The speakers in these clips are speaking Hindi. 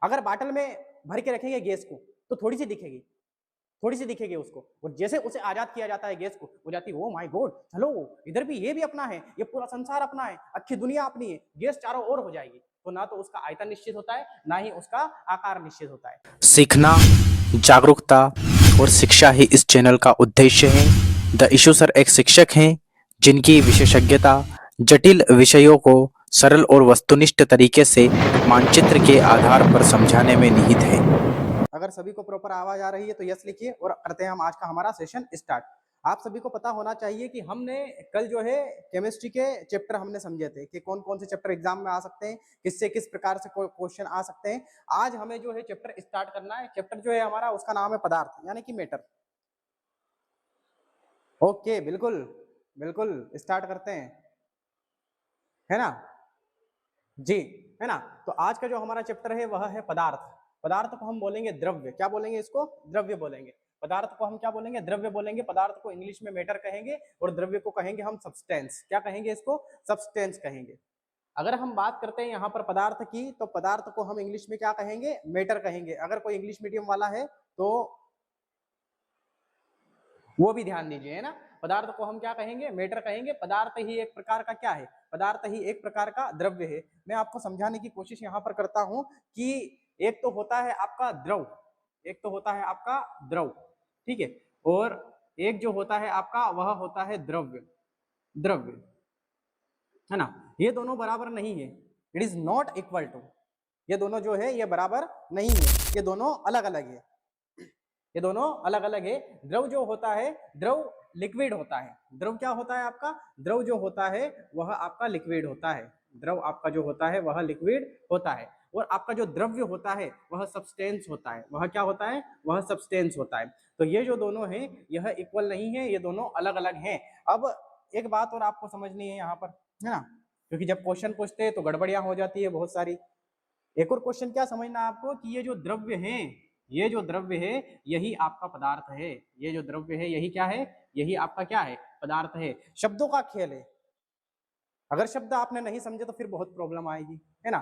अगर बाटल में भर के रखेंगे गैस को तो थोड़ी सी दिखेगी उसको, और जैसे उसे आजाद किया जाता है गैस को, हो जाती है ओ माय गॉड, चलो इधर भी ये भी अपना है, ये पूरा संसार अपना है, अच्छी दुनिया अपनी है, गैस चारों ओर हो जाएगी। तो ना तो उसका आयतन निश्चित होता है, ना ही उसका आकार निश्चित होता है। सीखना, जागरूकता और शिक्षा ही इस चैनल का उद्देश्य है। द इशू सर एक शिक्षक हैं जिनकी विशेषज्ञता जटिल विषयों को सरल और वस्तुनिष्ठ तरीके से मानचित्र के आधार पर समझाने में निहित है। अगर सभी को प्रॉपर आवाज आ रही है तो यस लिखिए और करते हैं हम आज का हमारा सेशन स्टार्ट। आप सभी को पता होना चाहिए कि हमने कल जो है केमिस्ट्री के चैप्टर हमने समझे थे कि कौन कौन से चैप्टर एग्जाम में आ सकते हैं, किससे किस प्रकार से क्वेश्चन आ सकते हैं। आज हमें जो है चैप्टर स्टार्ट करना है। चैप्टर जो है हमारा उसका नाम है पदार्थ यानी कि मैटर। ओके, बिल्कुल बिल्कुल स्टार्ट करते हैं, है ना जी, है ना। तो आज का जो हमारा चैप्टर है वह है पदार्थ। पदार्थ को हम बोलेंगे द्रव्य, क्या बोलेंगे इसको, द्रव्य बोलेंगे। पदार्थ को हम क्या बोलेंगे, द्रव्य बोलेंगे। पदार्थ को इंग्लिश में मैटर कहेंगे और द्रव्य को कहेंगे हम सब्सटेंस। क्या कहेंगे इसको, सब्सटेंस कहेंगे। अगर हम बात करते हैं यहाँ पर पदार्थ की, तो पदार्थ को हम इंग्लिश में क्या कहेंगे, मैटर कहेंगे। अगर कोई इंग्लिश मीडियम वाला है तो वो भी ध्यान दीजिए, है ना। पदार्थ को हम क्या कहेंगे, मैटर कहेंगे। पदार्थ ही एक प्रकार का क्या है, पदार्थ ही एक प्रकार का द्रव्य है। मैं आपको समझाने की कोशिश यहाँ पर करता हूँ कि एक तो होता है आपका द्रव, एक तो होता है आपका द्रव, ठीक है, और एक जो होता है आपका वह होता है द्रव्य, द्रव्य, है ना। ये दोनों बराबर नहीं है, it is not equal to. ये दोनों जो है ये बराबर नहीं है, ये दोनों अलग अलग है, ये दोनों अलग अलग है। द्रव जो होता है, द्रव लिक्विड होता है। द्रव क्या होता है आपका, द्रव जो होता है वह आपका लिक्विड होता है। द्रव आपका जो होता है वह लिक्विड होता है, और आपका जो द्रव्य होता है वह सब्सटेंस होता है। वह क्या होता है, वह सब्सटेंस होता है। तो ये जो दोनों हैं यह इक्वल नहीं है, ये दोनों अलग अलग हैं। अब एक बात और आपको समझनी है यहाँ पर, है ना, क्योंकि जब क्वेश्चन पूछते हैं तो गड़बड़ियां हो जाती है बहुत सारी। एक और क्वेश्चन क्या समझना है आपको कि ये जो द्रव्य है, ये जो द्रव्य है यही आपका पदार्थ है। ये जो द्रव्य है यही क्या है, यही आपका क्या है, पदार्थ है। शब्दों का खेल है। अगर शब्द आपने नहीं समझे तो फिर बहुत प्रॉब्लम आएगी, है ना।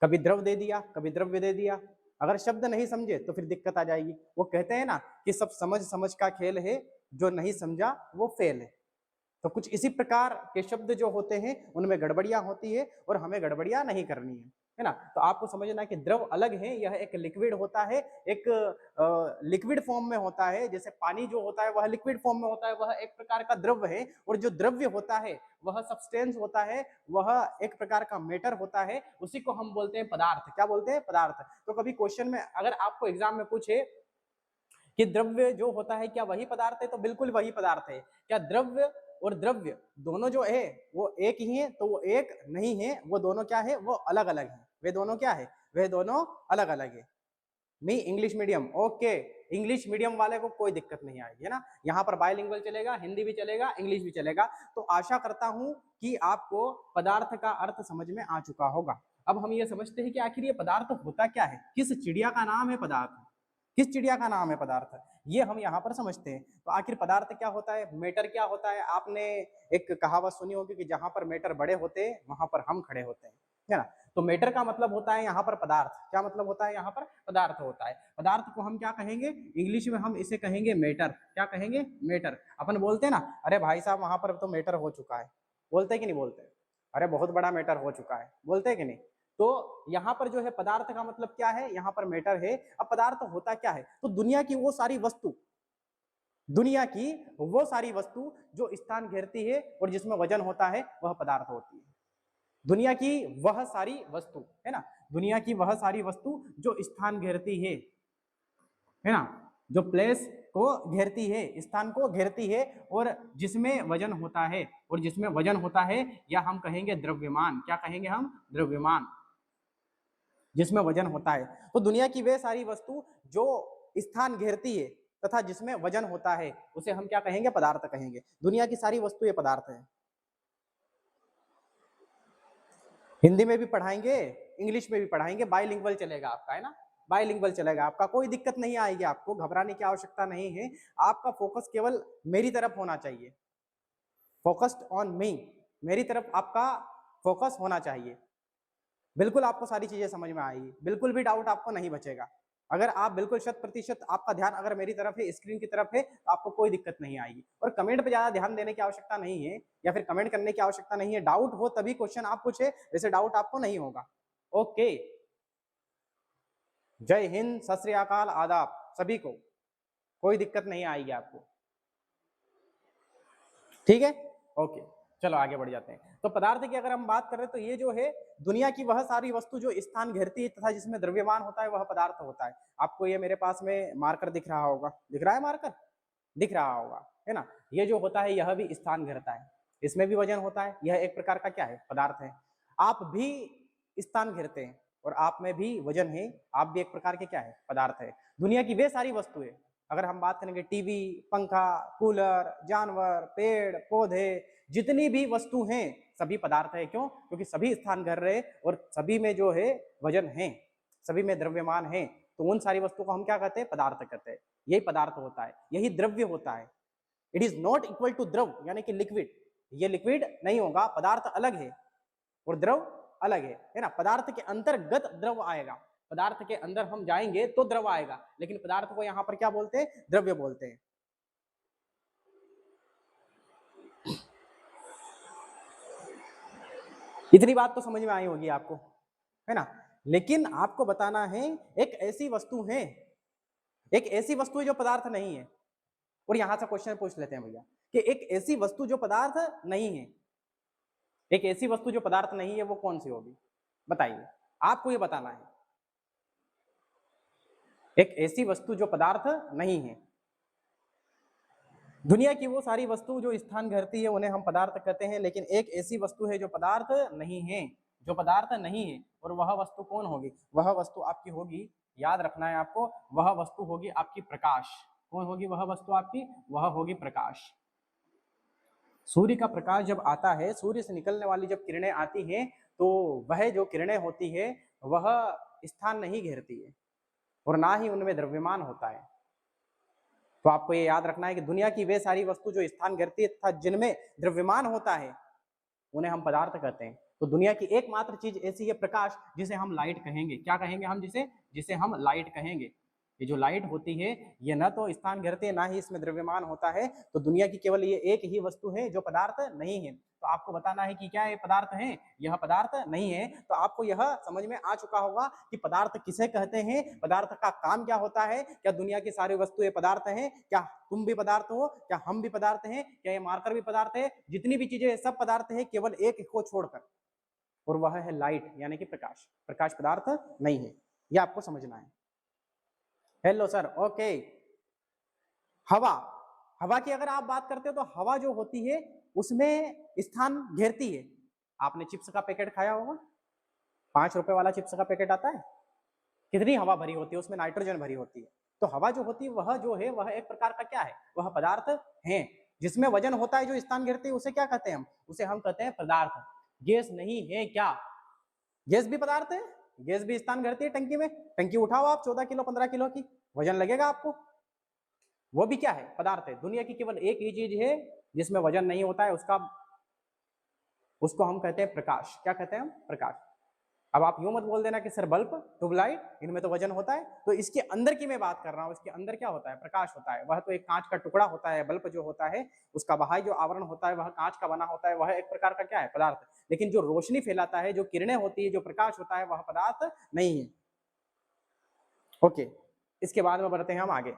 कभी द्रव दे दिया, कभी द्रव्य दे दिया। अगर शब्द नहीं समझे तो फिर दिक्कत आ जाएगी। वो कहते हैं ना कि सब समझ समझ का खेल है, जो नहीं समझा वो फेल है। तो कुछ इसी प्रकार के शब्द जो होते हैं उनमें गड़बड़ियां होती है, और हमें गड़बड़ियां नहीं करनी है ना। तो आपको समझना है कि द्रव अलग है, यह एक लिक्विड होता है, एक लिक्विड फॉर्म में होता है। जैसे पानी जो होता है वह लिक्विड फॉर्म में होता है, वह एक प्रकार का द्रव है। और जो द्रव्य होता है वह सब्सटेंस होता है, वह एक प्रकार का मैटर होता है। उसी को हम बोलते हैं पदार्थ। क्या बोलते हैं, पदार्थ। तो कभी क्वेश्चन में अगर आपको एग्जाम में पूछे कि द्रव्य जो होता है क्या वही पदार्थ है, तो बिल्कुल वही पदार्थ है। क्या द्रव्य और द्रव्य दोनों जो है वो एक ही है, तो वो एक नहीं है, वो दोनों क्या है, वो अलग अलग है। वे दोनों क्या है, वे दोनों अलग अलग है। मी English medium, okay, English medium वाले को कोई दिक्कत नहीं आएगी, है ना। यहाँ पर बायलिंगुअल चलेगा, हिंदी भी चलेगा, इंग्लिश भी चलेगा। तो आशा करता हूं कि आपको पदार्थ का अर्थ समझ में आ चुका होगा। अब हम ये समझते हैं कि आखिर ये पदार्थ होता क्या है, किस चिड़िया का नाम है पदार्थ, किस चिड़िया का नाम है पदार्थ, ये हम यहाँ पर समझते हैं। तो आखिर पदार्थ क्या होता है, मैटर क्या होता है। आपने एक कहावत सुनी होगी कि जहां पर मैटर बड़े होते हैं वहां पर हम खड़े होते हैं, है ना। तो मैटर का मतलब होता है यहाँ पर पदार्थ। क्या मतलब होता है, यहाँ पर पदार्थ होता है। पदार्थ को हम क्या कहेंगे, इंग्लिश में हम इसे कहेंगे मैटर। क्या कहेंगे, मैटर। अपन बोलते हैं ना, अरे भाई साहब वहां पर तो मैटर हो चुका है, बोलते हैं कि नहीं बोलते, अरे बहुत बड़ा मैटर हो चुका है, बोलते हैं कि नहीं। तो यहाँ पर जो है पदार्थ का मतलब क्या है, यहाँ पर मैटर है। अब पदार्थ होता क्या है, तो दुनिया की वो सारी वस्तु, दुनिया की वो सारी वस्तु जो स्थान घेरती है और जिसमें वजन होता है वह पदार्थ होती है। दुनिया की वह सारी वस्तु, है ना, दुनिया की वह सारी वस्तु जो स्थान घेरती है ना, जो प्लेस को घेरती है, स्थान को घेरती है, और जिसमें वजन होता है, और जिसमें वजन होता है या हम कहेंगे द्रव्यमान। क्या कहेंगे हम, द्रव्यमान, जिसमें वजन होता है। तो दुनिया की वे सारी वस्तु जो स्थान घेरती है तथा जिसमें वजन होता है उसे हम क्या कहेंगे, पदार्थ कहेंगे। दुनिया की सारी वस्तु ये पदार्थ है। हिंदी में भी पढ़ाएंगे, इंग्लिश में भी पढ़ाएंगे, बाइलिंगुअल चलेगा आपका, है ना, बाइलिंगुअल चलेगा आपका, कोई दिक्कत नहीं आएगी, आपको घबराने की आवश्यकता नहीं है। आपका फोकस केवल मेरी तरफ होना चाहिए, फोकस्ड ऑन मी, मेरी तरफ आपका फोकस होना चाहिए। बिल्कुल आपको सारी चीजें समझ में आएगी, बिल्कुल भी डाउट आपको नहीं बचेगा। अगर आप बिल्कुल 100% आपका ध्यान अगर मेरी तरफ है, स्क्रीन की तरफ है, तो आपको कोई दिक्कत नहीं आएगी। और कमेंट पे ज्यादा ध्यान देने की आवश्यकता नहीं है, या फिर कमेंट करने की आवश्यकता नहीं है। डाउट हो तभी क्वेश्चन आप पूछे, वैसे डाउट आपको नहीं होगा। ओके, जय हिंद, सत श्री अकाल, आदाब सभी को, कोई दिक्कत नहीं आएगी आपको, ठीक है। ओके, चलो आगे बढ़ जाते हैं। तो पदार्थ की अगर हम बात करें तो ये जो है दुनिया की वह सारी वस्तु जो स्थान घेरती है तथा जिसमें द्रव्यमान होता है, वह पदार्थ होता है। आपको ये मेरे पास में मार्कर दिख रहा होगा, दिख रहा है मार्कर, दिख रहा होगा, है ना। ये जो होता है यह भी स्थान घेरता है, इसमें भी वजन होता है, यह एक प्रकार का क्या है, पदार्थ है। आप भी स्थान घेरते हैं और आप में भी वजन है, आप भी एक प्रकार के क्या है, पदार्थ है। दुनिया की वे सारी वस्तुएं, अगर हम बात करेंगे टीवी, पंखा, कूलर, जानवर, पेड़ पौधे, जितनी भी वस्तु हैं सभी पदार्थ है। क्यों? क्योंकि सभी स्थान घेर रहे और सभी में जो है वजन है, सभी में द्रव्यमान है। तो उन सारी वस्तु को हम क्या कहते हैं, पदार्थ कहते हैं। यही पदार्थ होता है, यही द्रव्य होता है। It is not equal to द्रव, यानी कि लिक्विड। ये लिक्विड नहीं होगा, पदार्थ अलग है और द्रव अलग है ना। पदार्थ के अंतर्गत द्रव आएगा, पदार्थ के अंदर हम जाएंगे तो द्रव आएगा, लेकिन पदार्थ को यहां पर क्या बोलते हैं, द्रव्य बोलते हैं। इतनी बात तो समझ में आई होगी आपको, है ना। लेकिन आपको बताना है एक ऐसी वस्तु है, एक ऐसी वस्तु है जो पदार्थ नहीं है। और यहां से क्वेश्चन पूछ लेते हैं भैया कि एक ऐसी वस्तु जो पदार्थ नहीं है, एक ऐसी वस्तु जो पदार्थ नहीं है वो कौन सी होगी, बताइए, आपको ये बताना है। एक ऐसी वस्तु जो पदार्थ नहीं है, दुनिया की वो सारी वस्तु जो स्थान घेरती है उन्हें हम पदार्थ कहते हैं, लेकिन एक ऐसी वस्तु है जो पदार्थ नहीं है, जो पदार्थ नहीं है। और वह वस्तु कौन होगी, वह वस्तु आपकी होगी, याद रखना है आपको, वह वस्तु होगी आपकी प्रकाश। कौन होगी वह वस्तु आपकी, वह होगी प्रकाश। सूर्य का प्रकाश जब आता है, सूर्य से निकलने वाली जब किरणें आती हैं, तो वह जो किरणें होती है वह स्थान नहीं घेरती है और ना ही उनमें द्रव्यमान होता है। तो आपको ये याद रखना है कि दुनिया की वे सारी वस्तु जो स्थान घेरती है तथा जिनमें द्रव्यमान होता है उन्हें हम पदार्थ कहते हैं। तो दुनिया की एकमात्र चीज ऐसी है प्रकाश, जिसे हम लाइट कहेंगे। क्या कहेंगे हम, जिसे जिसे हम लाइट कहेंगे। ये जो लाइट होती है ये न तो स्थान घेरते हैं, ना ही इसमें द्रव्यमान होता है। तो दुनिया की केवल ये एक ही वस्तु है जो पदार्थ नहीं है। तो आपको बताना है कि क्या ये पदार्थ है, यह पदार्थ नहीं है। तो आपको यह समझ में आ चुका होगा कि पदार्थ किसे कहते हैं, पदार्थ का काम क्या होता है। क्या दुनिया की सारी वस्तुएं पदार्थ हैं? क्या तुम भी पदार्थ हो? क्या हम भी पदार्थ हैं? क्या ये मार्कर भी पदार्थ है? जितनी भी चीजें सब पदार्थ है, केवल एक को छोड़कर, और वह है लाइट, यानी कि प्रकाश। प्रकाश पदार्थ नहीं है, यह आपको समझना है। Hello sir, okay. हवा, हवा की अगर आप बात करते हो तो हवा जो होती है उसमें स्थान घेरती है। आपने चिप्स का पैकेट खाया होगा, 5 रुपए वाला चिप्स का पैकेट आता है, कितनी हवा भरी होती है, उसमें नाइट्रोजन भरी होती है। तो हवा जो होती है वह जो है वह एक प्रकार का क्या है, वह पदार्थ है। जिसमें वजन होता है, जो स्थान घेरती है, उसे क्या कहते हैं हम, उसे हम कहते हैं पदार्थ। गैस नहीं है क्या, गैस भी पदार्थ है, गैस भी स्थान घेरती है टंकी में। टंकी उठाओ आप 14 किलो 15 किलो की, वजन लगेगा आपको, वो भी क्या है, पदार्थ है। दुनिया की केवल एक ही चीज है जिसमें वजन नहीं होता है, उसको हम कहते हैं प्रकाश। क्या कहते हैं हम, प्रकाश। अब आप यूं मत बोल देना कि सर बल्ब, ट्यूबलाइट, इनमें तो वजन होता है। तो इसके अंदर की मैं बात कर रहा हूं, इसके अंदर क्या होता है, प्रकाश होता है। वह तो एक कांच का टुकड़ा होता है। बल्ब जो होता है उसका बाहरी जो आवरण होता है वह कांच का बना होता है, वह एक प्रकार का क्या है, पदार्थ। लेकिन जो रोशनी फैलाता है, जो किरणें होती है, जो प्रकाश होता है, वह पदार्थ नहीं है। ओके, इसके बाद में बढ़ते हैं हम आगे।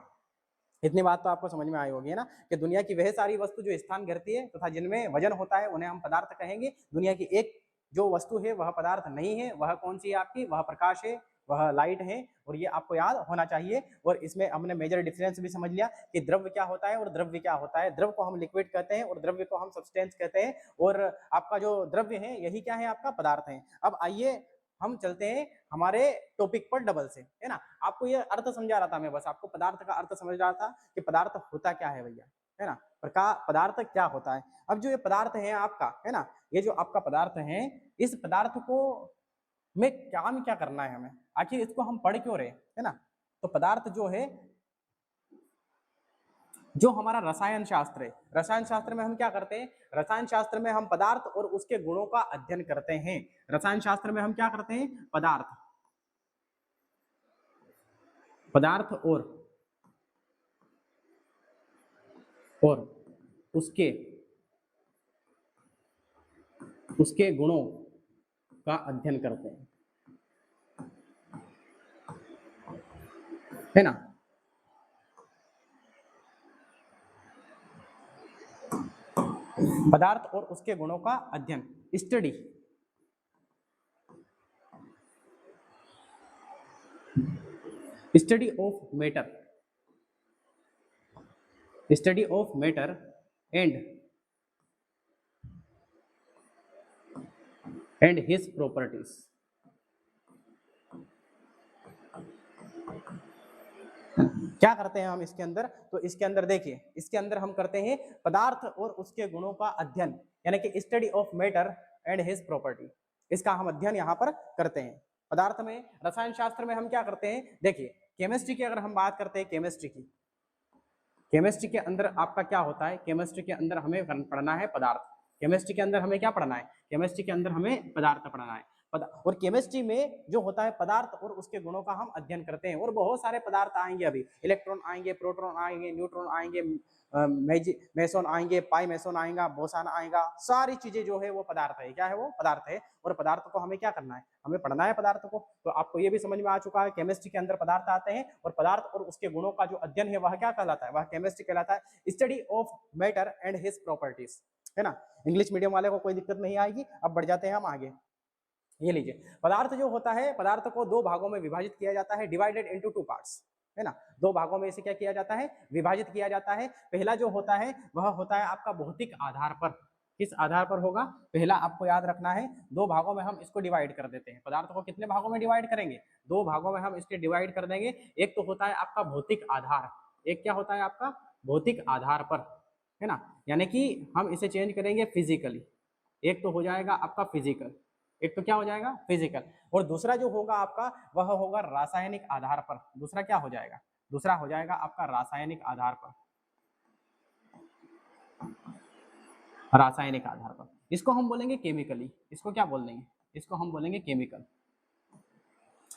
इतनी बात तो आपको समझ में आई होगी ना, कि दुनिया की वह सारी वस्तु जो स्थान घेरती है तथा जिनमें वजन होता है उन्हें हम पदार्थ कहेंगे। दुनिया की एक जो वस्तु है वह पदार्थ नहीं है। वह कौन सी है आपकी, वह प्रकाश है, वह लाइट है। और ये आपको याद होना चाहिए। और इसमें हमने मेजर डिफरेंस भी समझ लिया कि द्रव्य क्या होता है और द्रव्य क्या होता है। द्रव को हम लिक्विड कहते हैं और द्रव्य को हम सब्सटेंस कहते हैं। और आपका जो द्रव्य है यही क्या है, आपका पदार्थ है। अब आइए हम चलते हैं हमारे टॉपिक पर डबल से, है ना। आपको ये अर्थ समझा रहा था मैं, बस आपको पदार्थ का अर्थ समझ रहा था कि पदार्थ होता क्या है भैया, है ना। पदार्थ क्या होता है। अब जो ये पदार्थ है आपका, है ना, ये जो आपका पदार्थ है, इस पदार्थ को में काम क्या करना है हमें, आखिर इसको हम पढ़ क्यों रहे, है ना। तो पदार्थ जो है जो हमारा रसायन शास्त्र है, रसायन शास्त्र में हम क्या करते हैं, रसायन शास्त्र में हम पदार्थ और उसके गुणों का अध्ययन करते हैं। रसायन शास्त्र में हम क्या करते हैं, पदार्थ और उसके गुणों का अध्ययन करते हैं, है ना। पदार्थ और उसके गुणों का अध्ययन, study of matter and his properties. क्या करते हैं हम इसके अंदर, तो इसके अंदर देखिए, इसके अंदर हम करते हैं पदार्थ और उसके गुणों का अध्ययन, यानी कि study of matter and his property, इसका हम अध्ययन यहाँ पर करते हैं। पदार्थ में, रसायन शास्त्र में हम क्या करते हैं, देखिए केमिस्ट्री की अगर हम बात करते हैं, केमिस्ट्री के अंदर आपका क्या होता है, केमिस्ट्री के अंदर हमें पढ़ना है पदार्थ, केमिस्ट्री के अंदर हमें क्या पढ़ना है, केमिस्ट्री के अंदर हमें पदार्थ पढ़ना है। और केमिस्ट्री में जो होता है पदार्थ और उसके गुणों का हम अध्ययन करते हैं, और बहुत सारे पदार्थ आएंगे अभी, इलेक्ट्रॉन आएंगे, प्रोटॉन आएंगे, न्यूट्रॉन आएंगे, मेसोन आएंगे, पाई मेसोन आएगा, बोसान आएगा, सारी चीजें जो है वो पदार्थ है। क्या है वो, पदार्थ है। और पदार्थ को हमें क्या करना है, हमें पढ़ना है पदार्थ को। तो आपको ये भी समझ में आ चुका है, केमिस्ट्री के अंदर पदार्थ आते हैं, और पदार्थ और उसके गुणों का जो अध्ययन है वह क्या कहलाता है, वह केमिस्ट्री कहलाता है, study of matter and his properties, है ना। इंग्लिश मीडियम वाले को कोई दिक्कत नहीं आएगी। अब बढ़ जाते हैं हम आगे। ये लीजिए, पदार्थ जो होता है, पदार्थ को दो भागों में विभाजित किया जाता है, डिवाइडेड इनटू टू पार्ट्स, है ना। दो भागों में इसे क्या किया जाता है, विभाजित किया जाता है। पहला जो होता है वह होता है आपका भौतिक आधार पर। किस आधार पर होगा, पहला आपको याद रखना है, दो भागों में हम इसको डिवाइड कर देते हैं। पदार्थ को कितने भागों में डिवाइड करेंगे, दो भागों में हम इसके डिवाइड कर देंगे। एक तो होता है आपका भौतिक आधार, एक क्या होता है आपका भौतिक आधार पर, है ना, यानी कि हम इसे चेंज करेंगे फिजिकली। एक तो हो जाएगा आपका फिजिकल, एक तो क्या हो जाएगा फिजिकल, और दूसरा जो होगा आपका वह होगा रासायनिक आधार पर। दूसरा क्या हो जाएगा, दूसरा हो जाएगा आपका रासायनिक आधार पर, रासायनिक आधार पर। इसको हम बोलेंगे केमिकली, इसको क्या बोल देंगे, इसको हम बोलेंगे केमिकल,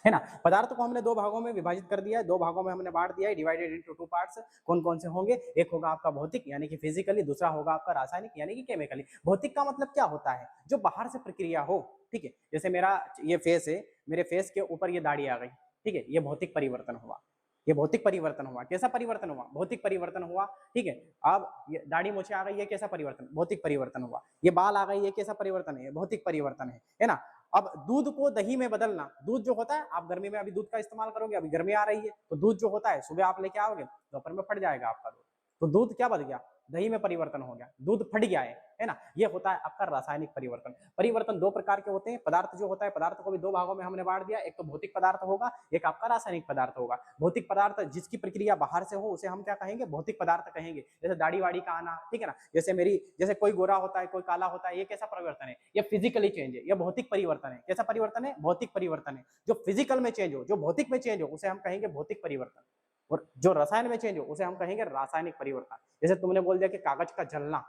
है ना। पदार्थ को हमने दो भागों में विभाजित कर दिया है, दो भागों में हमने बांट दिया है, डिवाइडेड इनटू टू पार्ट्स। कौन कौन से होंगे, एक होगा आपका भौतिक यानी कि फिजिकली, दूसरा होगा आपका रासायनिक यानी कि केमिकली। भौतिक का मतलब क्या होता है, जो बाहर से प्रक्रिया हो, ठीक है। जैसे मेरा ये फेस है, मेरे फेस के ऊपर ये दाढ़ी आ गई, ठीक है, ये भौतिक परिवर्तन हुआ, ये भौतिक परिवर्तन हुआ। कैसा परिवर्तन हुआ, भौतिक परिवर्तन हुआ, ठीक है। अब ये दाढ़ी मूछें आ गई, ये कैसा परिवर्तन, भौतिक परिवर्तन हुआ। ये बाल आ गए, ये कैसा परिवर्तन है, भौतिक परिवर्तन है ना। अब दूध को दही में बदलना, दूध जो होता है, आप गर्मी में अभी दूध का इस्तेमाल करोगे, अभी गर्मी आ रही है, तो दूध जो होता है सुबह आप लेके आओगे, दोपहर में फट जाएगा आपका दूध, तो दूध क्या बदल गया, दही में परिवर्तन हो गया, दूध फट गया है ना। ये होता है आपका रासायनिक परिवर्तन। परिवर्तन दो प्रकार के होते हैं। पदार्थ जो होता है, पदार्थ को भी दो भागों में हमने बांट दिया, एक तो भौतिक पदार्थ होगा, एक आपका रासायनिक पदार्थ होगा। भौतिक पदार्थ जिसकी प्रक्रिया बाहर से हो उसे हम क्या कहेंगे, भौतिक पदार्थ कहेंगे। जैसे दाढ़ी वाड़ी का आना, ठीक है ना, जैसे कोई गोरा होता है, कोई काला होता है, ये कैसा परिवर्तन है, ये फिजिकली चेंज है, ये भौतिक परिवर्तन है। कैसा परिवर्तन है, भौतिक परिवर्तन है। जो फिजिकल में चेंज हो, जो भौतिक में चेंज हो, उसे हम कहेंगे भौतिक परिवर्तन, और जो रसायन में चेंज हो उसे हम कहेंगे रासायनिक परिवर्तन। जैसे तुमने बोल दिया कि कागज का जलना,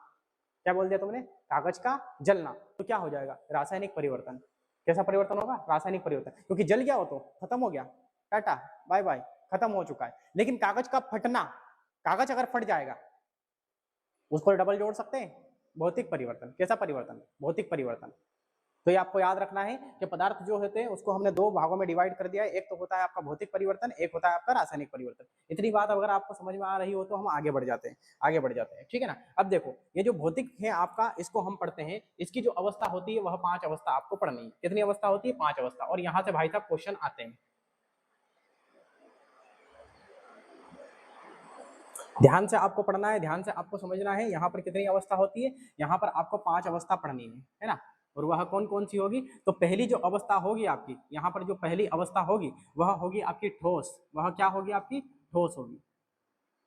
क्या बोल दिया तुमने, कागज का जलना, तो क्या हो जाएगा, रासायनिक परिवर्तन। कैसा परिवर्तन होगा, रासायनिक परिवर्तन, क्योंकि जल गया हो तो खत्म हो गया, टाटा बाय बाय, खत्म हो चुका है। लेकिन कागज का फटना, कागज अगर फट जाएगा उसको डबल जोड़ सकते हैं, भौतिक परिवर्तन। कैसा परिवर्तन, भौतिक परिवर्तन। तो ये आपको याद रखना है कि पदार्थ जो होते हैं उसको हमने दो भागों में डिवाइड कर दिया है, एक तो होता है आपका भौतिक परिवर्तन, एक होता है आपका रासायनिक परिवर्तन। इतनी बात अगर आपको समझ में आ रही हो तो हम आगे बढ़ जाते हैं, ठीक है ना। अब देखो, ये जो भौतिक है आपका, इसको हम पढ़ते हैं, इसकी जो अवस्था होती है वह 5 अवस्था आपको पढ़नी है। कितनी अवस्था होती है, 5 अवस्था। और यहाँ से भाई साहब क्वेश्चन आते हैं, ध्यान से आपको पढ़ना है, ध्यान से आपको समझना है। यहाँ पर कितनी अवस्था होती है, यहाँ पर आपको 5 अवस्था पढ़नी है ना। और वह कौन कौन सी होगी, तो पहली जो अवस्था होगी आपकी, यहाँ पर जो पहली अवस्था होगी वह होगी आपकी ठोस। वह क्या होगी आपकी, ठोस होगी,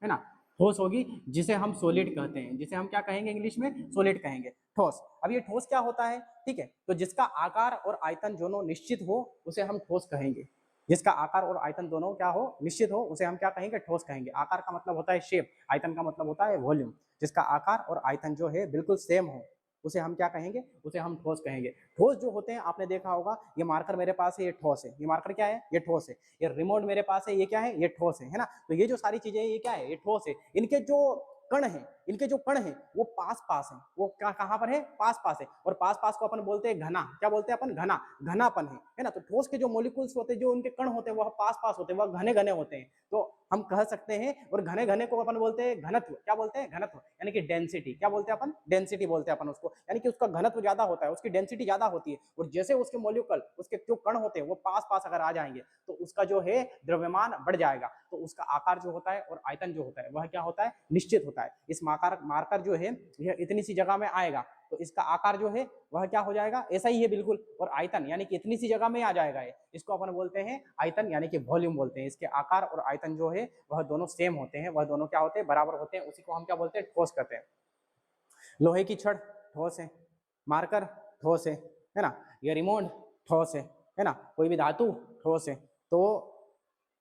है ना, ठोस होगी, जिसे हम सॉलिड कहते हैं, जिसे हम क्या कहेंगे, इंग्लिश में सॉलिड कहेंगे, ठोस। अब ये ठोस क्या होता है, ठीक है, तो जिसका आकार और आयतन दोनों निश्चित हो उसे हम ठोस कहेंगे। जिसका आकार और आयतन दोनों क्या हो, निश्चित हो, उसे हम क्या कहेंगे, ठोस कहेंगे। आकार का मतलब होता है शेप, आयतन का मतलब होता है वॉल्यूम। जिसका आकार और आयतन जो है बिल्कुल सेम हो उसे हम क्या कहेंगे, उसे हम ठोस कहेंगे। ठोस जो होते हैं आपने देखा होगा, ये मार्कर मेरे पास है, ये ठोस है। ये मार्कर क्या है, ये ठोस है। ये रिमोट मेरे पास है, ये क्या है, ये ठोस है ना। तो ये जो सारी चीजें ये क्या है, ये ठोस है। इनके जो कण है, इनके जो कण है वो पास पास है, वो क्या कहाँ पर है, पास पास है। और पास पास को अपन बोलते हैं घना, क्या बोलते हैं अपन, घना, घनापन है ना। तो ठोस के जो मॉलिक्यूल्स होते हैं, जो उनके कण होते हैं, वह पास पास होते हैं, वह घने घने होते हैं। तो हम कह सकते हैं, और घने घने को अपन बोलते हैं घनत्व, क्या बोलते हैं, घनत्व, यानी कि डेंसिटी। क्या बोलते हैं अपन, डेंसिटी बोलते हैं अपन उसको, यानी कि उसका घनत्व ज्यादा होता है, उसकी डेंसिटी ज्यादा होती है। और जैसे उसके मॉलिक्यूल, उसके जो कण होते हैं वो पास पास अगर आ जाएंगे तो उसका जो है द्रव्यमान बढ़ जाएगा। तो उसका आकार जो होता है और आयतन जो होता है वह क्या होता है, निश्चित होता है। इस मार्कर जो है यह इतनी सी जगह में आएगा तो इसका आकार जो है वह क्या हो जाएगा, ऐसा ही है बिल्कुल। और आयतन यानी कि इतनी सी जगह में आ जाएगा ये, इसको अपन बोलते हैं आयतन, यानी कि वॉल्यूम बोलते हैं। इसके आकार और आयतन जो है वह दोनों सेम होते हैं, वह दोनों क्या होते हैं, बराबर होते हैं। उसी को हम क्या बोलते हैं, ठोस कहते हैं। लोहे की छड़ ठोस है, मार्कर ठोस है ना, ये रिमोट ठोस है ना, कोई भी धातु ठोस है। तो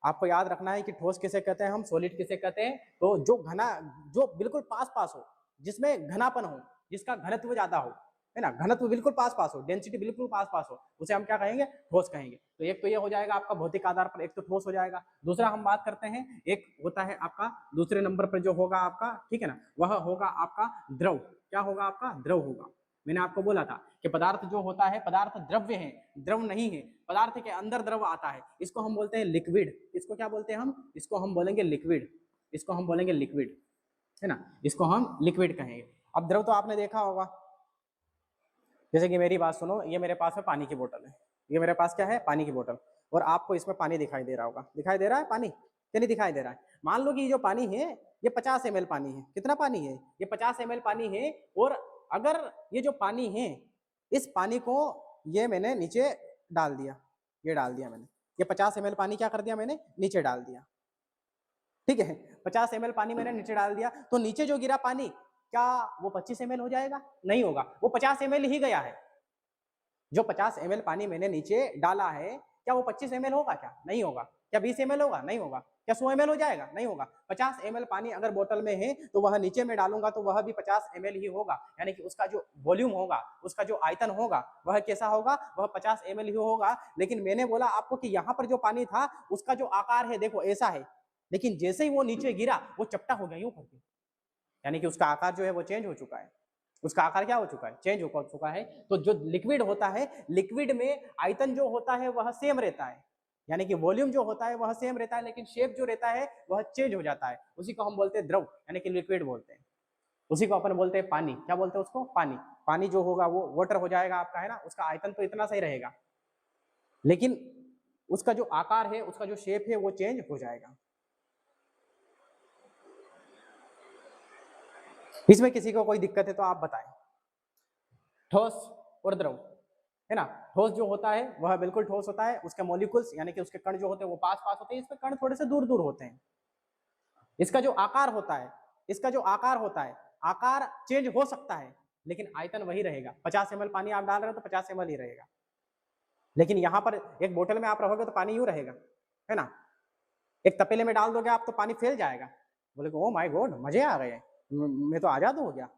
आपको याद रखना है कि ठोस किसे कहते हैं हम, सॉलिड किसे कहते हैं। तो जो घना, जो बिल्कुल पास पास हो, जिसमें घनापन हो, जिसका घनत्व ज्यादा हो, है ना, घनत्व बिल्कुल पास पास हो, डेंसिटी बिल्कुल पास पास हो, उसे हम क्या कहेंगे, ठोस कहेंगे। तो एक तो ये हो जाएगा आपका भौतिक आधार पर, एक तो ठोस हो जाएगा। दूसरा हम बात करते हैं, एक होता है आपका दूसरे नंबर पर जो होगा आपका, ठीक है ना, वह होगा आपका द्रव। क्या होगा आपका, द्रव होगा। मैंने आपको बोला था कि पदार्थ जो होता है, पदार्थ द्रव्य है, द्रव नहीं है। पदार्थ के अंदर द्रव आता है, इसको हम बोलते हैं लिक्विड। इसको क्या बोलते हैं हम, इसको हम बोलेंगे लिक्विड, इसको हम बोलेंगे लिक्विड, है ना, इसको हम लिक्विड कहेंगे। अब द्रव तो आपने देखा होगा, जैसे कि मेरी बात सुनो, ये मेरे पास में पानी की बोतल है, ये मेरे पास क्या है, पानी की बोतल, और आपको इसमें पानी दिखाई दे रहा होगा, दिखाई दे रहा है पानी, क्या नहीं दिखाई दे रहा है। मान लो कि ये जो पानी है ये 50 ml पानी है। कितना पानी है, ये 50 ml पानी है। और अगर ये जो पानी है, इस पानी को ये मैंने नीचे डाल दिया, ये डाल दिया मैंने, ये 50 ml पानी क्या कर दिया मैंने, नीचे डाल दिया, ठीक है। 50 ml पानी मैंने नीचे डाल दिया, तो नीचे जो गिरा पानी, क्या वो 25 ml हो जाएगा, नहीं होगा, वो 50 ml ही गया है। जो 50 ml पानी मैंने नीचे डाला है, क्या वो 25 ml होगा, क्या नहीं होगा। क्या 20 ml होगा, नहीं होगा। क्या 100 ml हो जाएगा, नहीं होगा। 50 ml पानी अगर बोतल में है तो वह नीचे में डालूंगा तो वह भी 50 ml ही होगा, यानी कि उसका जो वॉल्यूम होगा, उसका जो आयतन होगा वह कैसा होगा, वह 50 ml ही होगा। लेकिन मैंने बोला आपको कि यहाँ पर जो पानी था उसका जो आकार है देखो ऐसा है, लेकिन जैसे ही वो नीचे गिरा वो चपटा हो गया यूं करके, यानी कि उसका आकार जो है वो चेंज हो चुका है, उसका आकार क्या हो चुका है, चेंज हो चुका है। तो जो लिक्विड होता है, लिक्विड में आयतन जो होता है वह सेम रहता है, यानी कि वॉल्यूम जो होता है वह सेम रहता है, लेकिन शेप जो रहता है वह चेंज हो जाता है। उसी को हम बोलते हैं द्रव, यानी कि लिक्विड बोलते हैं। उसी को अपन बोलते हैं पानी, क्या बोलते हैं उसको, पानी। पानी जो होगा वो वाटर हो जाएगा आपका, है ना, उसका आयतन तो इतना सही रहेगा, लेकिन उसका जो आकार है, उसका जो शेप है वो चेंज हो जाएगा। इसमें किसी को कोई दिक्कत है तो आप बताएं। ठोस और द्रव, है ना। ठोस जो होता है वह बिल्कुल ठोस होता है, उसके मॉलिक्यूल्स यानी कि उसके कण जो होते हैं वो पास पास होते हैं, इसमें कण थोड़े से दूर दूर होते हैं। इसका जो आकार होता है, इसका जो आकार होता है, आकार चेंज हो सकता है लेकिन आयतन वही रहेगा। 50 ml पानी आप डाल रहे हो तो 50 ml ही रहेगा, लेकिन यहाँ पर एक बोतल में आप रहोगे तो पानी यूं रहेगा, है ना। एक तपेले में डाल दोगे आप तो पानी फैल जाएगा, बोले ओ माय गॉड मजे आ गए, मैं तो आजाद हो गया,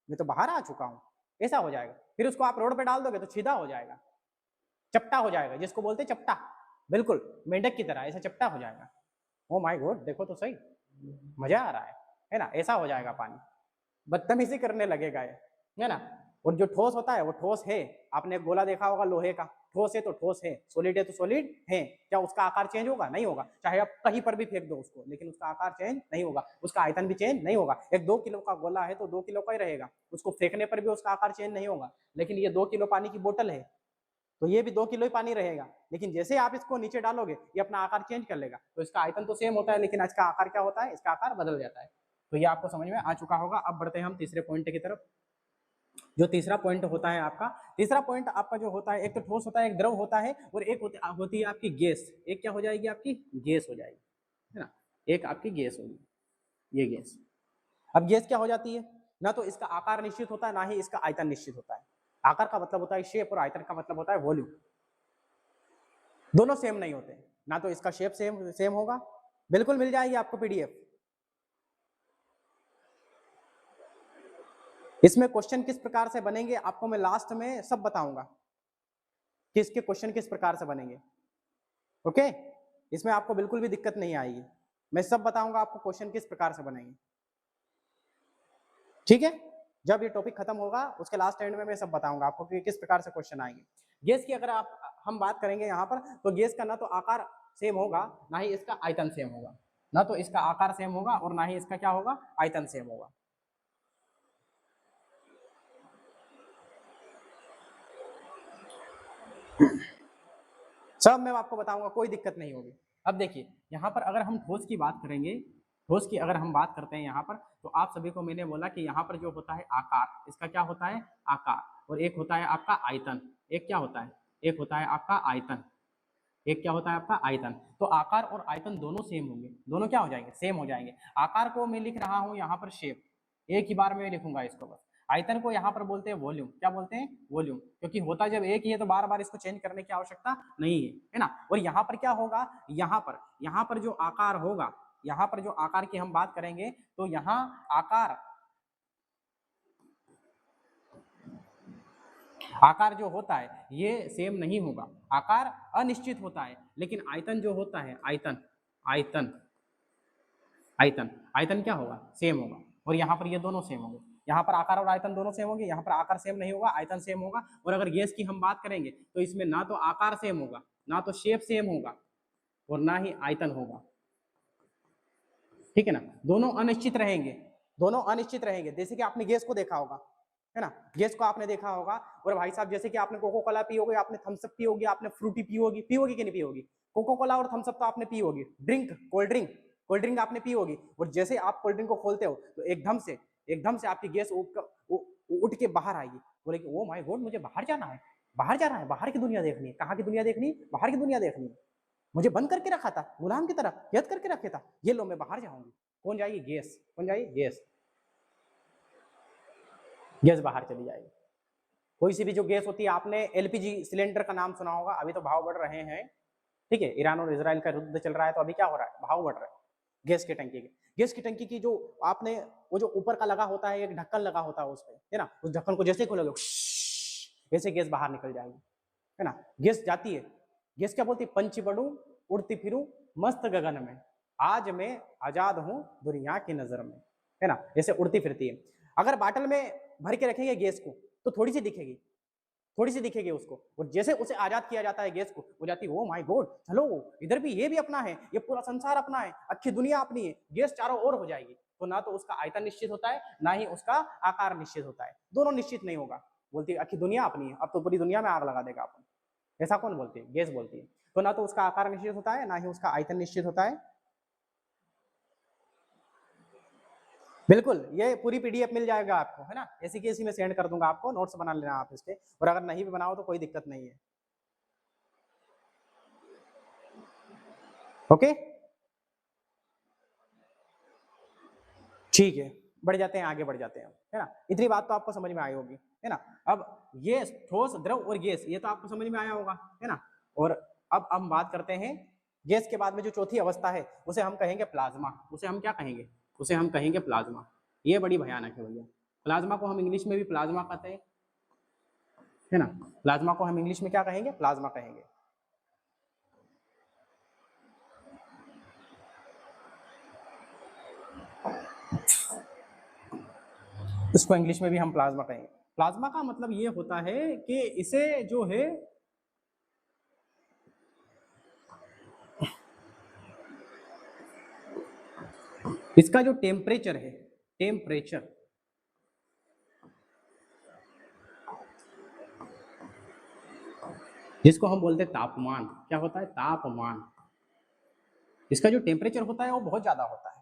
मैं तो बाहर आ चुका हूँ, ऐसा हो जाएगा। फिर उसको आप रोड पे डाल दोगे तो सीधा हो जाएगा, चपटा हो जाएगा, जिसको बोलते हैं चपटा, बिल्कुल मेंढक की तरह ऐसा चपटा हो जाएगा। ओ माय गॉड देखो तो सही, मजा आ रहा है ना, ऐसा हो जाएगा पानी, बदतमीजी करने लगेगा ये, है ना। और जो ठोस होता है वो ठोस है, आपने एक गोला देखा होगा लोहे का, ठोस है तो ठोस है, सॉलिड है तो सॉलिड है। क्या उसका आकार चेंज होगा, नहीं होगा, चाहे आप कहीं पर भी फेंक दो उसको, लेकिन उसका आकार चेंज नहीं होगा, उसका आयतन भी चेंज नहीं होगा। एक 2 किलो का गोला है तो 2 किलो का ही रहेगा, उसको फेंकने पर भी उसका आकार चेंज नहीं होगा। लेकिन ये 2 किलो पानी की बोतल है तो ये भी 2 किलो ही पानी रहेगा, लेकिन जैसे आप इसको नीचे डालोगे ये अपना आकार चेंज कर लेगा। तो इसका आयतन तो सेम होता है लेकिन इसका आकार क्या होता है, इसका आकार बदल जाता है। तो ये आपको समझ में आ चुका होगा। अब बढ़ते हैं हम तीसरे पॉइंट की तरफ। जो तीसरा पॉइंट होता है आपका, तीसरा पॉइंट आपका जो होता है, एक तो ठोस होता है, एक द्रव होता है, और एक होती है आपकी गैस। एक क्या हो जाएगी, आपकी गैस हो जाएगी, है ना, एक आपकी गैस होगी, ये गैस। अब गैस क्या हो जाती है, ना तो इसका आकार निश्चित होता है ना ही इसका आयतन निश्चित होता है। आकार का मतलब होता है शेप और आयतन का मतलब होता है वॉल्यूम, दोनों सेम नहीं होते। ना तो इसका शेप सेम सेम होगा, बिल्कुल मिल जाएगी आपको पीडीएफ। इसमें क्वेश्चन किस प्रकार से बनेंगे आपको मैं लास्ट में सब बताऊंगा कि इसके क्वेश्चन किस प्रकार से बनेंगे। ओके, इसमें आपको बिल्कुल भी दिक्कत नहीं आएगी, मैं सब बताऊंगा आपको क्वेश्चन किस प्रकार से बनेंगे। ठीक है, जब ये टॉपिक खत्म होगा उसके लास्ट एंड में मैं सब बताऊंगा आपको कि किस प्रकार से क्वेश्चन आएंगे। गैस की अगर हम बात करेंगे यहाँ पर, तो गैस का ना तो आकार सेम होगा, ना ही इसका आयतन सेम होगा, ना तो इसका आकार सेम होगा और ना ही इसका क्या होगा, आयतन सेम होगा। सब मैं आपको बताऊंगा, कोई दिक्कत नहीं होगी। अब देखिए यहाँ पर अगर हम ठोस की बात करेंगे, ठोस की अगर हम बात करते हैं यहाँ पर, तो आप सभी को मैंने बोला कि यहाँ पर जो होता है आकार, इसका क्या होता है, आकार, और एक होता है आपका आयतन, एक क्या होता है, एक होता है आपका आयतन, एक क्या होता है आपका आयतन। तो आकार और आयतन दोनों सेम होंगे, दोनों क्या हो जाएंगे, सेम हो जाएंगे। आकार को मैं लिख रहा हूँ यहाँ पर शेप, एक ही बार में लिखूंगा इसको बस। आयतन को यहाँ पर बोलते हैं वॉल्यूम, क्या बोलते हैं, वॉल्यूम, क्योंकि होता जब एक ही है तो बार बार इसको चेंज करने की आवश्यकता नहीं है ना। और यहाँ पर क्या होगा, यहाँ पर जो आकार होगा, यहाँ पर जो आकार की हम बात करेंगे, तो यहाँ आकार जो होता है ये सेम नहीं होगा, आकार अनिश्चित होता है, लेकिन आयतन जो होता है, आयतन क्या होगा, सेम होगा। और यहाँ पर ये दोनों सेम होंगे, यहाँ पर आकार और आयतन दोनों सेम होंगे, यहाँ पर आकार सेम नहीं होगा, आयतन सेम होगा। और अगर गैस की हम बात करेंगे तो इसमें ना तो आकार सेम होगा, ना तो शेप सेम होगा, और ना ही आयतन होगा। ठीक है ना, दोनों अनिश्चित रहेंगे, दोनों अनिश्चित रहेंगे। जैसे कि आपने गैस को देखा होगा, है ना, गैस को आपने देखा होगा। और भाई साहब जैसे कि आपने कोको कोला पी होगी, आपने थम्स अप पी होगी, आपने फ्रूटी पी होगी कि नहीं पी होगी, कोको कोला और थम्स अप तो आपने पी होगी, कोल्ड ड्रिंक आपने पी होगी। और जैसे आप कोल्ड ड्रिंक को खोलते हो तो एकदम से आपकी गैस उठ के बाहर आएगी, बोलेगी ओ माय गॉड मुझे बाहर जाना है, बाहर की दुनिया देखनी है। कहाँ की दुनिया देखनी है, बाहर की दुनिया देखनी है। मुझे बंद करके रखा था, गुलाम की तरह कैद करके रखे था, ये लो मैं बाहर जाऊंगी। कौन जाएगी, गैस, कौन जाएगी, गैस बाहर चली जाएगी। कोई सी भी जो गैस होती है, आपने एलपीजी सिलेंडर का नाम सुना होगा, अभी तो भाव बढ़ रहे हैं, ठीक है, ईरान और इजराइल का युद्ध चल रहा है, तो अभी क्या हो रहा है, भाव बढ़ रहा है गैस की टंकी की जो आपने वो जो ऊपर का लगा होता है, एक ढक्कन लगा होता है उस पर, है ना, उस ढक्कन को जैसे खोलोगे वैसे गैस बाहर निकल जाएगी, है ना। गैस जाती है, गैस क्या बोलती है, पंछी बढ़ू उड़ती फिरूं मस्त गगन में, आज मैं आजाद हूं दुनिया की नजर में, है ना, जैसे उड़ती फिरती है। अगर बाटल में भर के रखेंगे गैस को तो थोड़ी सी दिखेगी उसको, और जैसे उसे आजाद किया जाता है गैस को, हो जाती है ओ माय गॉड, चलो इधर भी ये भी अपना है, ये पूरा संसार अपना है, अच्छी दुनिया अपनी है, गैस चारों ओर हो जाएगी। तो ना तो उसका आयतन निश्चित होता है, ना ही उसका आकार निश्चित होता है, दोनों निश्चित नहीं होगा। बोलती है अच्छी दुनिया अपनी है, अब तो पूरी दुनिया में आग लगा देगा अपन, ऐसा कौन बोलती है, गैस बोलती है। तो ना तो उसका आकार निश्चित होता है, ना ही उसका आयतन निश्चित होता है। बिल्कुल, ये पूरी पीडीएफ मिल जाएगा आपको, है ना, ऐसी की ऐसी मैं सेंड कर दूंगा आपको, नोट्स बना लेना आप इसके, और अगर नहीं भी बनाओ तो कोई दिक्कत नहीं है। ओके, ठीक है, बढ़ जाते हैं, आगे बढ़ जाते हैं, है ना। इतनी बात तो आपको समझ में आई होगी, है ना। अब ये ठोस, द्रव और गैस, ये तो आपको समझ में आया होगा, है ना। और अब हम बात करते हैं गैस के बाद में जो चौथी अवस्था है उसे हम कहेंगे प्लाज्मा। उसे हम क्या कहेंगे, उसे हम कहेंगे प्लाज्मा। ये बड़ी भयानक है भैया, प्लाज्मा को हम इंग्लिश में भी प्लाज्मा कहते हैं, है ना। प्लाज्मा को हम इंग्लिश में क्या कहेंगे, प्लाज्मा कहेंगे। इसको इंग्लिश में भी हम प्लाज्मा कहेंगे। प्लाज्मा का मतलब ये होता है कि इसे जो है इसका जो टेम्परेचर है, टेम्परेचर, जिसको हम बोलते हैं तापमान, क्या होता है, तापमान। इसका जो टेम्परेचर होता है वो बहुत ज्यादा होता है,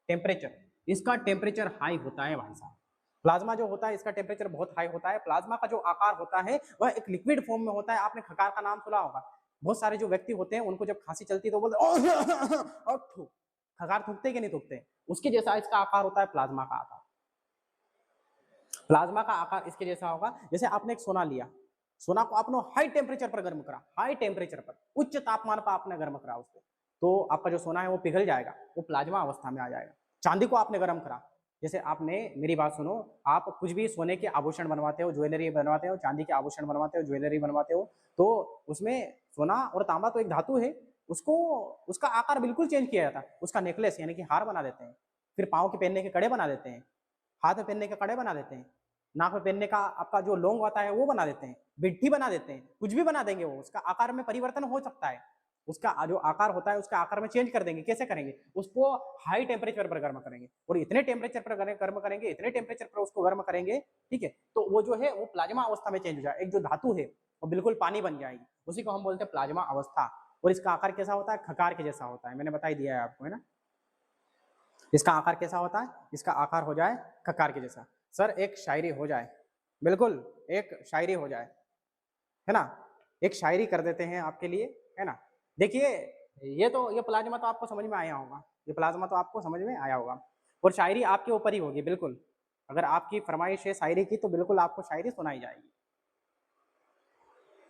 टेम्परेचर, इसका टेम्परेचर हाई होता है भाई साहब। प्लाज्मा जो होता है इसका टेम्परेचर बहुत हाई होता है। प्लाज्मा का जो आकार होता है वह एक लिक्विड फॉर्म में होता है। आपने खकार का नाम सुना होगा, बहुत सारे जो व्यक्ति होते हैं उनको जब खांसी चलती है तो बोलते खकार थूकते कि नहीं थूकते, उसके जैसा इसका आकार होता है प्लाज्मा का आकार। प्लाज्मा का आकार इसके जैसा होगा, जैसे आपने एक सोना लिया, सोना को आपने हाई टेम्परेचर पर गर्म करा, हाई टेम्परेचर पर, उच्च तापमान पर आपने गर्म करा उसको, तो आपका जो सोना है वो पिघल जाएगा, वो प्लाज्मा अवस्था में आ जाएगा। चांदी को आपने गर्म करा, जैसे आपने मेरी बात सुनो, आप कुछ भी सोने के आभूषण बनवाते हो, ज्वेलरी बनवाते हो, चांदी के आभूषण बनवाते हो, ज्वेलरी बनवाते हो, तो उसमें सोना और तांबा तो एक धातु है, उसको उसका आकार बिल्कुल चेंज किया जाता है, उसका नेकलेस यानी कि हार बना देते हैं, फिर पाँव के पहनने के कड़े बना देते हैं, हाथ में पहनने के कड़े बना देते हैं, नाक में पहनने का आपका जो लौंग होता है वो बना देते हैं, बिट्ठी बना देते हैं, कुछ भी बना देंगे, वो उसका आकार में परिवर्तन हो सकता है, उसका जो आकार होता है उसका आकार में चेंज कर देंगे। कैसे करेंगे? उसको हाई टेम्परेचर पर गर्म करेंगे, और इतने टेम्परेचर पर गर्म करेंगे, इतने टेम्परेचर पर उसको गर्म करेंगे, ठीक है, तो वो जो है वो प्लाज्मा अवस्था में चेंज हो जाए, एक जो धातु है वो बिल्कुल पानी बन जाएगी, उसी को हम बोलते हैं प्लाज्मा अवस्था। और इसका आकार कैसा होता है? खकार के जैसा होता है, मैंने बता ही दिया है आपको, है ना। इसका आकार कैसा होता है? इसका आकार हो जाए खकार के जैसा। सर एक शायरी हो जाए, बिल्कुल एक शायरी हो जाए, है ना, एक शायरी कर देते हैं आपके लिए, है ना। देखिए ये प्लाज्मा तो आपको समझ में आया होगा, ये प्लाज्मा तो आपको समझ में आया होगा, और शायरी आपके ऊपर ही होगी बिल्कुल, अगर आपकी फरमाइश है शायरी की तो बिल्कुल आपको शायरी सुनाई जाएगी।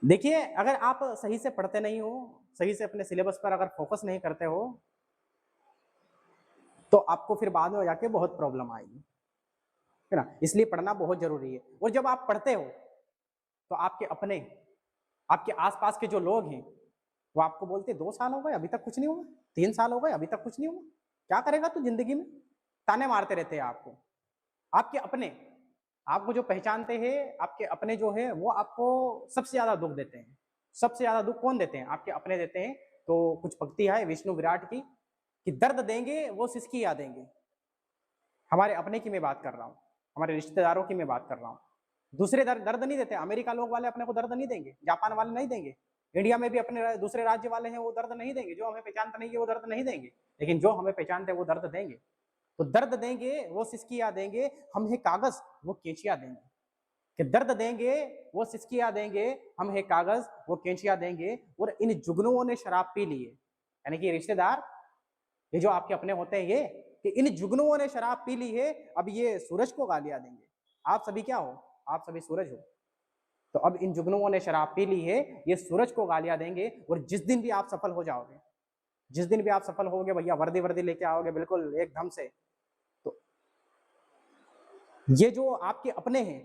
देखिए अगर आप सही से पढ़ते नहीं हो, सही से अपने सिलेबस पर अगर फोकस नहीं करते हो, तो आपको फिर बाद में जाके बहुत प्रॉब्लम आएगी, है ना। इसलिए पढ़ना बहुत जरूरी है, और जब आप पढ़ते हो तो आपके अपने, आपके आसपास के जो लोग हैं वो आपको बोलते 2 साल हो गए अभी तक कुछ नहीं हुआ, 3 साल हो गए अभी तक कुछ नहीं हुआ, क्या करेगा तू जिंदगी में, ताने मारते रहते हैं आपको। आपके अपने, आपको जो पहचानते हैं, आपके अपने जो है वो आपको सबसे ज्यादा दुख देते हैं। सबसे ज्यादा दुख कौन देते हैं? आपके अपने देते हैं। तो कुछ पंक्ति है विष्णु विराट की, कि दर्द देंगे वो सिसकी याद देंगे। हमारे अपने की मैं बात कर रहा हूँ, हमारे रिश्तेदारों की मैं बात कर रहा हूँ। दूसरे दर्द नहीं देते, अमेरिका लोग वाले अपने को दर्द नहीं देंगे, जापान वाले नहीं देंगे, इंडिया में भी अपने दूसरे राज्य वाले हैं वो दर्द नहीं देंगे, जो हमें पहचानते नहीं है वो दर्द नहीं देंगे, लेकिन जो हमें पहचानते हैं वो दर्द देंगे। तो दर्द देंगे वो सिसकियां देंगे, हम है कागज वो कैंचियां देंगे, कि दर्द देंगे वो सिसकियां देंगे, हम है कागज वो कैंचियां देंगे, और इन जुगनुओं ने शराब पी ली है, यानी कि रिश्तेदार, ये जो आपके अपने होते हैं ये, कि इन जुगनुओं ने शराब पी ली है, अब ये सूरज को गालियां देंगे। आप सभी क्या हो? आप सभी सूरज हो। तो अब इन जुगनुओं ने शराब पी ली है, ये सूरज को गालियां देंगे, और जिस दिन भी आप सफल हो जाओगे, जिस दिन भी आप सफल होगे भैया, वर्दी वर्दी लेके आओगे बिल्कुल एकदम से, तो ये जो आपके अपने हैं,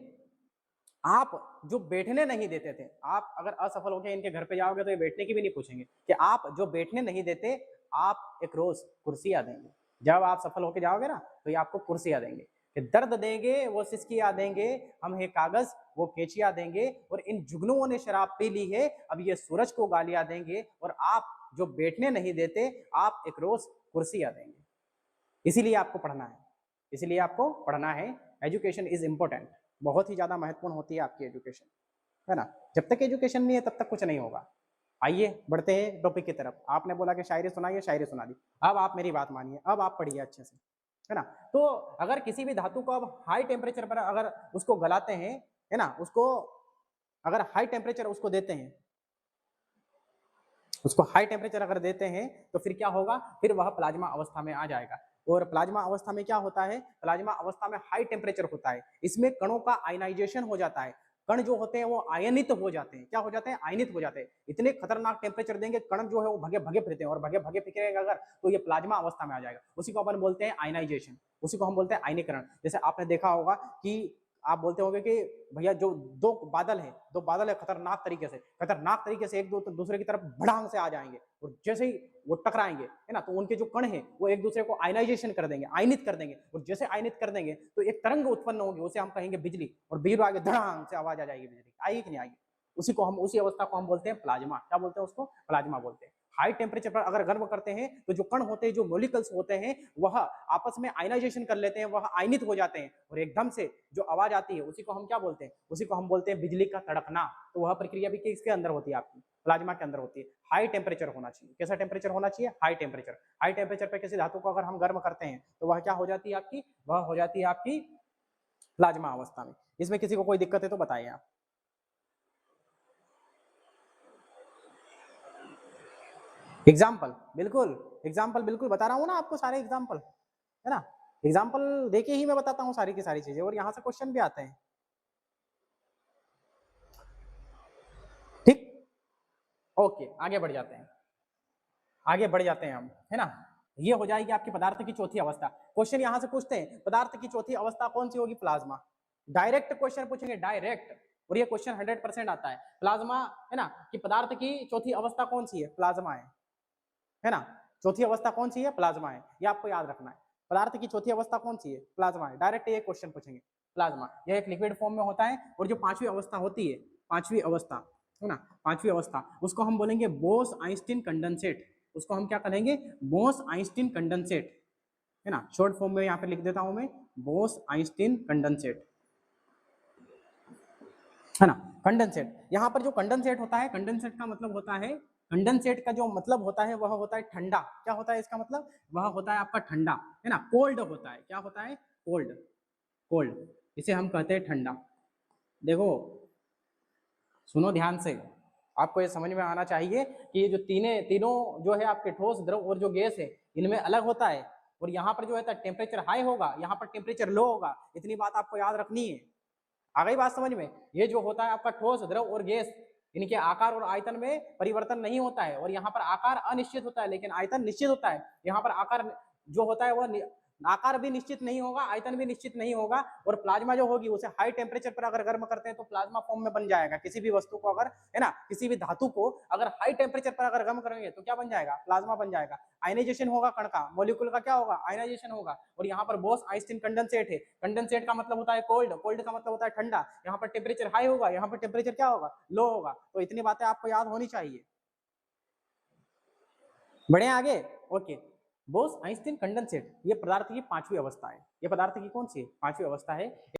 आप जो बैठने नहीं देते थे, आप अगर असफल होकर इनके घर पे जाओगे तो ये बैठने की भी नहीं पूछेंगे, कि आप जो बैठने नहीं देते, आप एक रोज कुर्सियां देंगे। जब आप सफल होकर जाओगे ना तो ये आपको कुर्सियां देंगे, कि दर्द देंगे वो सिसकियां देंगे, हम है कागज वो कैचियां देंगे, और इन जुगनुओं ने शराब पी ली है, अब ये सूरज को गालियां देंगे, और आप जो बैठने नहीं देते, आप एक रोज कुर्सियां देंगे। इसीलिए आपको पढ़ना है, इसीलिए आपको पढ़ना है। एजुकेशन इज इंपॉर्टेंट, बहुत ही ज्यादा महत्वपूर्ण होती है आपकी एजुकेशन, है ना। जब तक एजुकेशन नहीं है तब तक कुछ नहीं होगा। आइए बढ़ते हैं टॉपिक की तरफ। आपने बोला कि शायरी सुनाइए, शायरी सुना दी, अब आप मेरी बात मानिए, अब आप पढ़िए अच्छे से, है ना। तो अगर किसी भी धातु को अब हाई टेम्परेचर पर अगर उसको गलाते हैं, है ना, उसको अगर हाई टेम्परेचर उसको देते हैं, उसको हाई टेम्परेचर अगर देते हैं, तो फिर क्या होगा? फिर वह प्लाज्मा अवस्था में आ जाएगा। और प्लाज्मा अवस्था में क्या होता है? प्लाज्मा अवस्था में हाई टेम्परेचर होता है, इसमें कणों का आयनाइजेशन हो जाता है, कण जो होते हैं वो आयनित हो जाते हैं। क्या हो जाते हैं? आयनित हो जाते हैं। इतने खतरनाक टेम्परेचर देंगे, कण जो है वो भगे भगे फिरते हैं, और भगे भगे फिरेंगे अगर, तो ये प्लाज्मा अवस्था में आ जाएगा। उसी को अपन बोलते हैं आयनाइजेशन, उसी को हम बोलते हैं आयनीकरण। जैसे आपने देखा होगा कि आप बोलते होंगे कि भैया जो दो बादल है खतरनाक तरीके से एक दूसरे की तरफ भड़ांग से आ जाएंगे, और जैसे ही वो टकराएंगे, है ना, तो उनके जो कण हैं वो एक दूसरे को आयनाइजेशन कर देंगे, आयनित कर देंगे, और जैसे आयनित कर देंगे तो एक तरंग उत्पन्न होगी, उसे हम कहेंगे बिजली, और बिजली आगे धड़ांग से आवाज आ जाएगी, बिजली आएगी कि नहीं आएगी। उसी अवस्था को हम बोलते हैं प्लाज्मा। क्या बोलते हैं उसको? प्लाज्मा बोलते हैं। हाई टेम्परेचर पर अगर गर्म करते हैं तो जो कण होते हैं, जो मोलिकल्स होते हैं, वह आपस में आयनाइजेशन कर लेते हैं, वह आयनित हो जाते हैं, और एकदम से जो आवाज आती है उसी को हम क्या बोलते हैं? उसी को हम बोलते हैं बिजली का तड़कना। तो वह प्रक्रिया भी किसके अंदर होती है? आपकी प्लाज्मा के अंदर होती है। हाई टेम्परेचर होना चाहिए। कैसा टेम्परेचर होना चाहिए? High temperature. हाई टेम्परेचर पर किसी धातु को अगर हम गर्म करते हैं तो वह क्या हो जाती है आपकी? वह हो जाती है आपकी प्लाज्मा अवस्था में। इसमें किसी को कोई दिक्कत है तो बताइए आप। एग्जाम्पल बिल्कुल बता रहा हूँ ना आपको, सारे एग्जाम्पल, है ना। एग्जाम्पल देके ही मैं बताता हूँ सारी की सारी चीजें, और यहाँ से क्वेश्चन भी आते हैं। ओके, आगे बढ़ जाते हैं, आगे बढ़ जाते हैं हम, है ना। ये हो जाएगी आपकी पदार्थ की चौथी अवस्था। क्वेश्चन यहां से पूछते हैं पदार्थ की चौथी अवस्था कौन सी होगी? प्लाज्मा। डायरेक्ट क्वेश्चन पूछेंगे, डायरेक्ट, और ये क्वेश्चन 100% आता है। प्लाज्मा, है ना, कि पदार्थ की चौथी अवस्था कौन सी है? प्लाज्मा है ना। चौथी अवस्था कौन सी है? प्लाज्मा है, ये आपको याद रखना है। पदार्थ की चौथी अवस्था कौन सी है? प्लाज्मा है। डायरेक्ट ये क्वेश्चन पूछेंगे, प्लाज्मा, यह एक लिक्विड फॉर्म में होता है। और जो पांचवी अवस्था होती है, पांचवी अवस्था, है ना, पांचवी अवस्था, उसको हम बोलेंगे बोस आइंस्टीन कंडेंसेट। उसको हम क्या कहेंगे? बोस आइंस्टीन कंडेंसेट, है ना। शॉर्ट फॉर्म में यहाँ पे लिख देता हूं मैं, बोस आइंस्टीन कंडेंसेट, है ना। कंडेंसेट, यहाँ पर जो कंडेंसेट होता है, कंडेंसेट का मतलब होता है, कंडेंसेट का जो मतलब होता है वह होता है ठंडा। क्या होता है इसका मतलब? वह होता है आपका ठंडा, है ना। कोल्ड होता है, क्या होता है? कोल्ड, कोल्ड, इसे हम कहते हैं ठंडा। देखो, सुनो ध्यान से, आपको ये समझ में आना चाहिए कि ये जो तीनों जो है आपके ठोस, द्रव और जो गैस है, इनमें अलग होता है। और यहाँ पर जो है टेम्परेचर हाई होगा, यहाँ पर टेम्परेचर लो होगा। इतनी बात आपको याद रखनी है। आ गई बात समझ में? ये जो होता है आपका ठोस, द्रव और गैस, इनके आकार और आयतन में परिवर्तन नहीं होता है। और यहाँ पर आकार अनिश्चित होता है लेकिन आयतन निश्चित होता है। यहाँ पर आकार जो होता है वह आकार भी निश्चित नहीं होगा, आयतन भी निश्चित नहीं होगा। और प्लाज्मा जो होगी उसे हाई टेम्परेचर पर अगर गर्म करते हैं तो प्लाज्मा फॉर्म में बन जाएगा। किसी भी वस्तु को अगर, है ना, किसी भी धातु को अगर हाई टेम्परेचर पर अगर गर्म करेंगे तो क्या बन जाएगा? प्लाज्मा बन जाएगा। आयनाइजेशन होगा कण का, मॉलिक्यूल का क्या होगा? आयनाइजेशन होगा। और यहाँ पर बोस आइंस्टीन कंडेंसेट है। कंडेंसेट का मतलब होता है कोल्ड, कोल्ड का मतलब होता है ठंडा। यहाँ पर टेम्परेचर हाई होगा, यहाँ पर टेम्परेचर क्या होगा? लो होगा। तो इतनी बातें आपको याद होनी चाहिए। बढ़े आगे, ओके। बोस आइंस्टीन कंडेंसेट, ये पदार्थ की पांचवी अवस्था है। ये पदार्थ की कौन सी है? पांचवी अवस्था है।